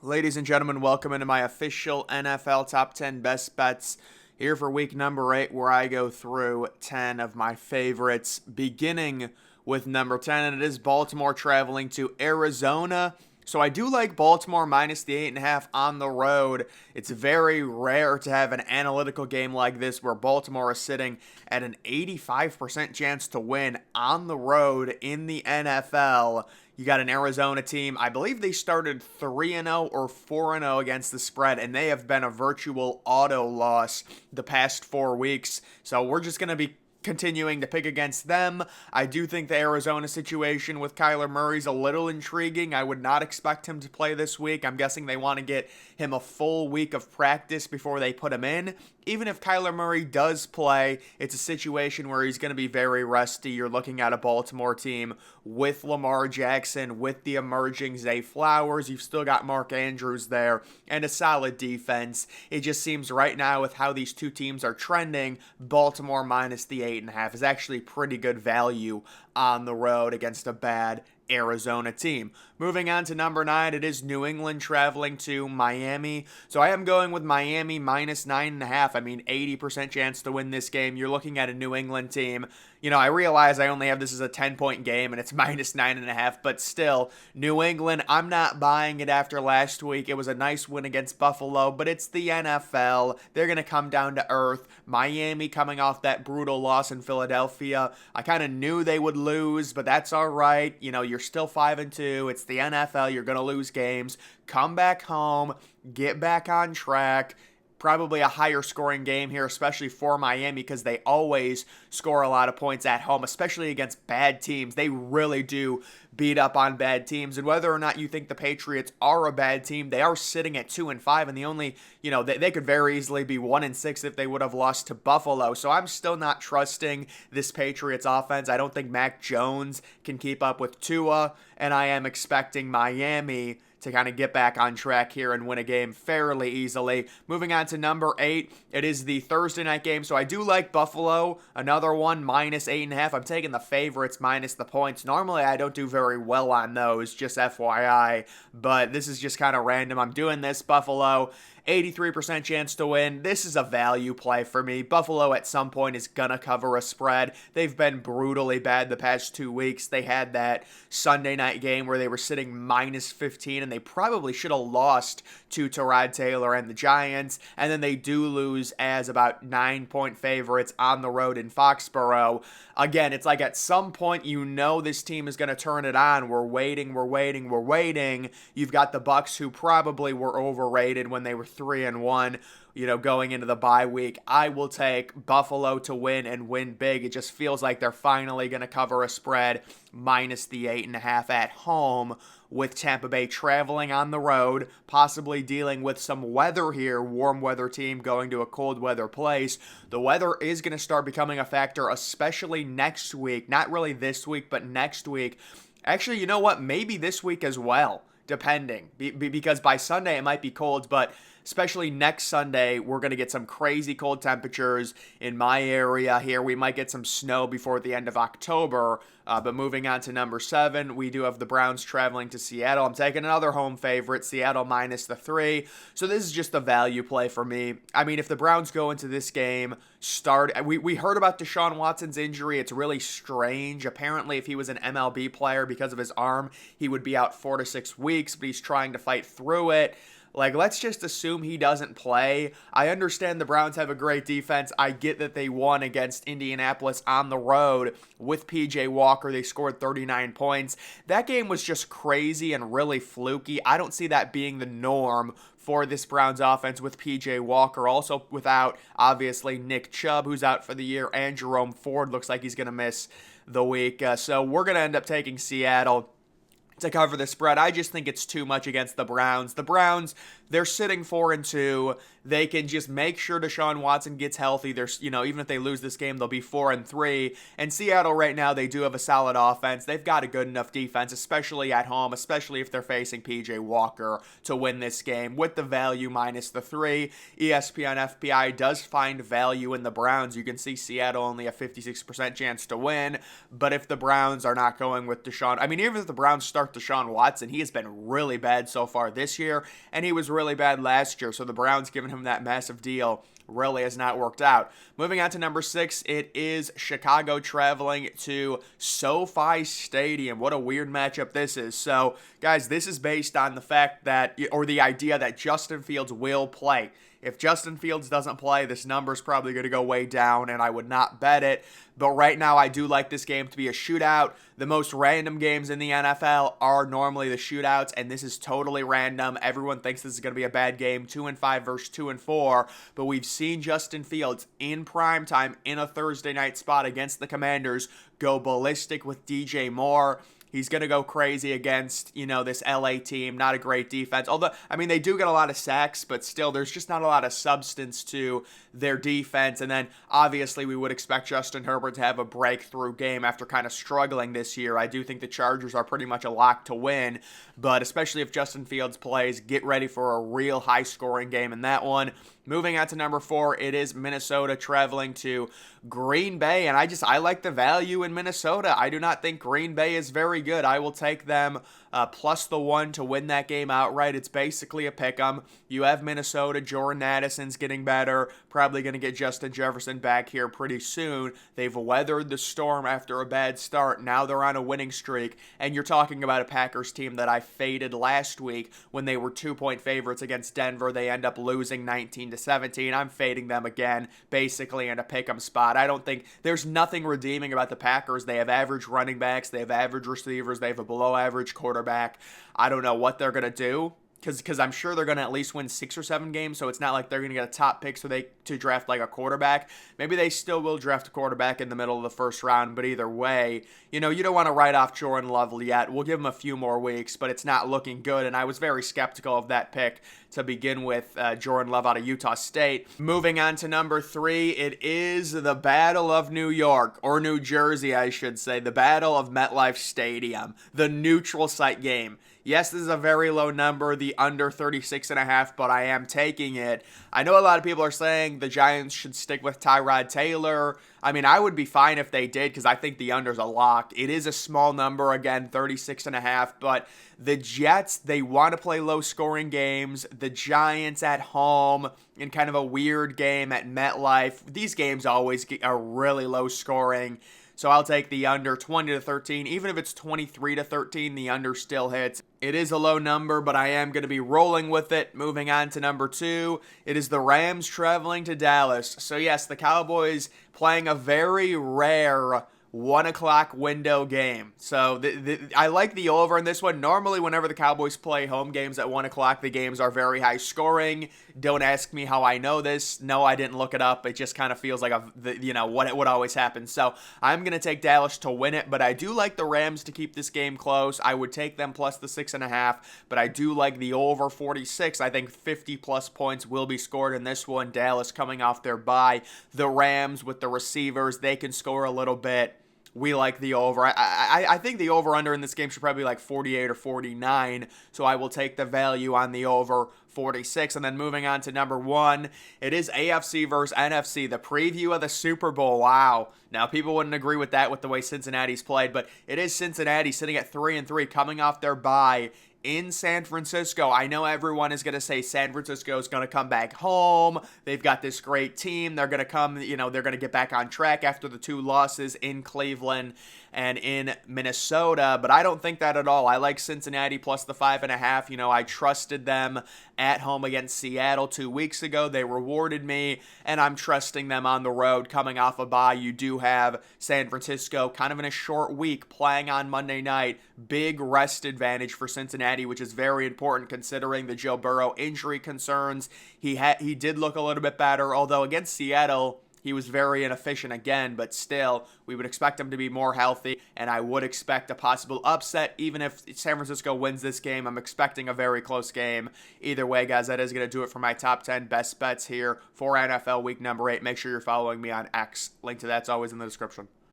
Ladies and gentlemen, welcome into my official NFL Top 10 Best Bets here for week number 8, where I go through 10 of my favorites, beginning with number 10, and it is Baltimore traveling to Arizona. So I do like Baltimore minus the 8.5 on the road. It's very rare to have an analytical game like this where Baltimore is sitting at an 85% chance to win on the road in the NFL. You got an Arizona team. I believe they started 3-0 or 4-0 against the spread, and they have been a virtual auto loss the past 4 weeks. So we're just going to be continuing to pick against them. I do think the Arizona situation with Kyler Murray's a little intriguing. I would not expect him to play this week. I'm guessing they want to get him a full week of practice before they put him in. Even if Kyler Murray does play, it's a situation where he's going to be very rusty. You're looking at a Baltimore team with Lamar Jackson, with the emerging Zay Flowers. You've still got Mark Andrews there, and a solid defense. It just seems right now with how these two teams are trending, Baltimore minus the 8.5 is actually pretty good value on the road against a bad Arizona team. Moving on to number 9, it is New England traveling to Miami. So I am going with Miami minus 9.5. I mean, 80% chance to win this game. You're looking at a New England team. You know, I realize I only have this as a 10-point game and it's minus 9.5, but still, New England, I'm not buying it after last week. It was a nice win against Buffalo, but it's the NFL. They're going to come down to earth. Miami coming off that brutal loss in Philadelphia. I kind of knew they would lose, but that's all right. You know, you're still 5-2. It's the NFL. You're going to lose games. Come back home. Get back on track. Probably a higher scoring game here, especially for Miami, because they always score a lot of points at home, especially against bad teams. They really do beat up on bad teams. And whether or not you think the Patriots are a bad team, they are sitting at 2-5, and the only, they could very easily be 1-6 if they would have lost to Buffalo. So I'm still not trusting this Patriots offense. I don't think Mac Jones can keep up with Tua, and I am expecting Miami to kind of get back on track here and win a game fairly easily. Moving on to number 8, it is the Thursday night game, so I do like Buffalo, another one, minus 8.5. I'm taking the favorites minus the points. Normally, I don't do very well on those, just FYI, but this is just kind of random. I'm doing this. Buffalo, 83% chance to win. This is a value play for me. Buffalo at some point is going to cover a spread. They've been brutally bad the past 2 weeks. They had that Sunday night game where they were sitting minus 15, and they probably should have lost to Tyrod Taylor and the Giants. And then they do lose as about 9-point favorites on the road in Foxborough. Again, it's like at some point this team is going to turn it on. We're waiting. You've got the Bucs, who probably were overrated when they were 3-1, going into the bye week. I will take Buffalo to win and win big. It just feels like they're finally going to cover a spread minus the 8.5 at home, with Tampa Bay traveling on the road, possibly dealing with some weather here. Warm weather team going to a cold weather place. The weather is going to start becoming a factor, especially next week. Not really this week, but next week. Actually, you know what? Maybe this week as well, depending. Because by Sunday it might be cold, but especially next Sunday, we're going to get some crazy cold temperatures in my area here. We might get some snow before the end of October. But moving on to number 7, we do have the Browns traveling to Seattle. I'm taking another home favorite, Seattle minus the 3. So this is just a value play for me. I mean, if the Browns go into this game, we heard about Deshaun Watson's injury. It's really strange. Apparently, if he was an MLB player because of his arm, he would be out 4 to 6 weeks, but he's trying to fight through it. Let's just assume he doesn't play. I understand the Browns have a great defense. I get that they won against Indianapolis on the road with P.J. Walker. They scored 39 points. That game was just crazy and really fluky. I don't see that being the norm for this Browns offense with P.J. Walker. Also without, obviously, Nick Chubb, who's out for the year, and Jerome Ford looks like he's going to miss the week. So we're going to end up taking Seattle to cover the spread. I just think it's too much against the Browns. The Browns, they're sitting 4-2. They can just make sure Deshaun Watson gets healthy. There's, even if they lose this game, they'll be 4-3. And Seattle right now, they do have a solid offense. They've got a good enough defense, especially at home, especially if they're facing P.J. Walker to win this game. With the value minus the 3, ESPN FPI does find value in the Browns. You can see Seattle only a 56% chance to win. But if the Browns are not going with Deshaun, even if the Browns start start Deshaun Watson. He has been really bad so far this year, and he was really bad last year, so the Browns giving him that massive deal really has not worked out. Moving on to number 6, it is Chicago traveling to SoFi Stadium. What a weird matchup this is. So, guys, this is based on the fact that, or the idea that Justin Fields will play. If Justin Fields doesn't play, this number's probably going to go way down, and I would not bet it. But right now, I do like this game to be a shootout. The most random games in the NFL are normally the shootouts, and this is totally random. Everyone thinks this is going to be a bad game, 2-5 versus 2-4. But we've seen Justin Fields in primetime in a Thursday night spot against the Commanders go ballistic with DJ Moore. He's going to go crazy against, this LA team. Not a great defense. Although, they do get a lot of sacks, but still, there's just not a lot of substance to their defense. And then, obviously, we would expect Justin Herbert to have a breakthrough game after kind of struggling this year. I do think the Chargers are pretty much a lock to win. But especially if Justin Fields plays, get ready for a real high-scoring game in that one. Moving on to number 4, it is Minnesota traveling to Green Bay, and I like the value in Minnesota. I do not think Green Bay is very good. I will take them plus the 1 to win that game outright. It's basically a pick-em. You have Minnesota. Jordan Addison's getting better. Probably going to get Justin Jefferson back here pretty soon. They've weathered the storm after a bad start. Now they're on a winning streak, and you're talking about a Packers team that I faded last week when they were 2-point favorites against Denver. They end up losing 19-17. I'm fading them again, basically in a pick-em spot. I don't think there's nothing redeeming about the Packers. They have average running backs. They have average receivers. They have a below-average quarterback. I don't know what they're going to do. Because I'm sure they're going to at least win 6 or 7 games, so it's not like they're going to get a top pick to draft like a quarterback. Maybe they still will draft a quarterback in the middle of the first round, but either way, you don't want to write off Jordan Love yet. We'll give him a few more weeks, but it's not looking good, and I was very skeptical of that pick to begin with, Jordan Love out of Utah State. Moving on to number 3, it is the Battle of New York, or New Jersey, I should say, the Battle of MetLife Stadium, the neutral site game. Yes, this is a very low number, the under 36.5, but I am taking it. I know a lot of people are saying the Giants should stick with Tyrod Taylor. I would be fine if they did because I think the under's a lock. It is a small number, again, 36.5, but the Jets, they want to play low-scoring games. The Giants at home in kind of a weird game at MetLife. These games always are really low-scoring. So I'll take the under 20-13. Even if it's 23-13, the under still hits. It is a low number, but I am going to be rolling with it. Moving on to number 2, it is the Rams traveling to Dallas. So yes, the Cowboys playing a very rare 1 o'clock window game. So I like the over in this one. Normally, whenever the Cowboys play home games at 1 o'clock, the games are very high scoring. Don't ask me how I know this. No, I didn't look it up. It just kind of feels like what always happens. So I'm going to take Dallas to win it, but I do like the Rams to keep this game close. I would take them plus the 6.5, but I do like the over 46. I think 50 plus points will be scored in this one. Dallas coming off their bye. The Rams with the receivers, they can score a little bit. We like the over. I think the over-under in this game should probably be like 48 or 49, so I will take the value on the over 46. And then moving on to number 1, it is AFC versus NFC, the preview of the Super Bowl. Wow. Now, people wouldn't agree with that with the way Cincinnati's played, but it is Cincinnati sitting at 3-3, coming off their bye in San Francisco. I know everyone is going to say San Francisco is going to come back home. They've got this great team. They're going to come, they're going to get back on track after the 2 losses in Cleveland and in Minnesota, but I don't think that at all. I like Cincinnati plus the 5.5. I trusted them at home against Seattle 2 weeks ago. They rewarded me, and I'm trusting them on the road coming off a bye. You do have San Francisco kind of in a short week playing on Monday night. Big rest advantage for Cincinnati, which is very important considering the Joe Burrow injury concerns. He did look a little bit better, although against Seattle, he was very inefficient again, but still, we would expect him to be more healthy, and I would expect a possible upset. Even if San Francisco wins this game, I'm expecting a very close game. Either way, guys, that is going to do it for my top 10 best bets here for NFL Week number 8. Make sure you're following me on X. Link to that's always in the description.